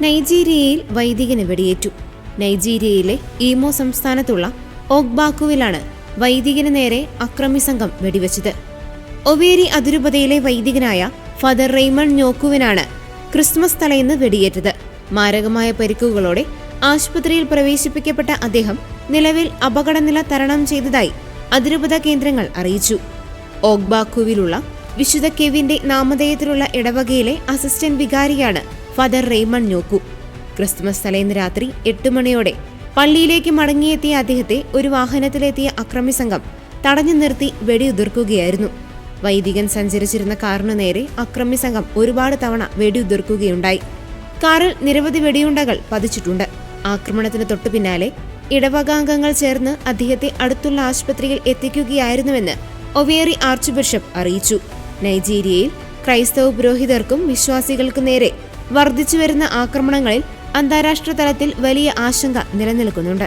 നൈജീരിയയിൽ വൈദികന് വെടിയേറ്റു. നൈജീരിയയിലെ ഈമോ സംസ്ഥാനത്തുള്ള ഓഗ്ബാക്കുവിലാണ് വൈദികന് നേരെ അക്രമി സംഘം വെടിവെച്ചത്. ഒവേരി അതിരൂപതയിലെ വൈദികനായ ഫാദർ റെയ്മണ്ട് ന്യോക്കുവിനാണ് ക്രിസ്മസ് തലേന്ന് വെടിയേറ്റത്. മാരകമായ പരിക്കുകളോടെ ആശുപത്രിയിൽ പ്രവേശിപ്പിക്കപ്പെട്ട അദ്ദേഹം നിലവിൽ അപകടനില തരണം ചെയ്തതായി അതിരൂപത കേന്ദ്രങ്ങൾ അറിയിച്ചു. ഓഗ്ബാക്കുവിലുള്ള വിശുദ്ധ കെവിന്റെ നാമധേയത്തിലുള്ള ഇടവകയിലെ അസിസ്റ്റന്റ് വികാരിയാണ് ഫാദർ റെയ്മണ്ട് ന്യോക്കു. ക്രിസ്മസ് തലേന്ന് രാത്രി 8 മണിയോടെ പള്ളിയിലേക്ക് മടങ്ങിയെത്തിയ അദ്ദേഹത്തെ ഒരു വാഹനത്തിലെത്തിയ അക്രമി സംഘം തടഞ്ഞു നിർത്തി വെടിയുതിർക്കുകയായിരുന്നു. വൈദികൻ സഞ്ചരിച്ചിരുന്ന കാറിനു നേരെ അക്രമി സംഘം ഒരുപാട് തവണ വെടിയുതിർക്കുകയുണ്ടായി. കാറിൽ നിരവധി വെടിയുണ്ടകൾ പതിച്ചിട്ടുണ്ട്. ആക്രമണത്തിന് തൊട്ടു പിന്നാലെ ഇടവകാംഗങ്ങൾ ചേർന്ന് അദ്ദേഹത്തെ അടുത്തുള്ള ആശുപത്രിയിൽ എത്തിക്കുകയായിരുന്നുവെന്ന് ഒവേറി ആർച്ച് ബിഷപ്പ് അറിയിച്ചു. നൈജീരിയയിൽ ക്രൈസ്തവ പുരോഹിതർക്കും വിശ്വാസികൾക്കും നേരെ വർദ്ധിച്ചുവരുന്ന ആക്രമണങ്ങളിൽ അന്താരാഷ്ട്ര തലത്തിൽ വലിയ ആശങ്ക നിലനിൽക്കുന്നുണ്ട്.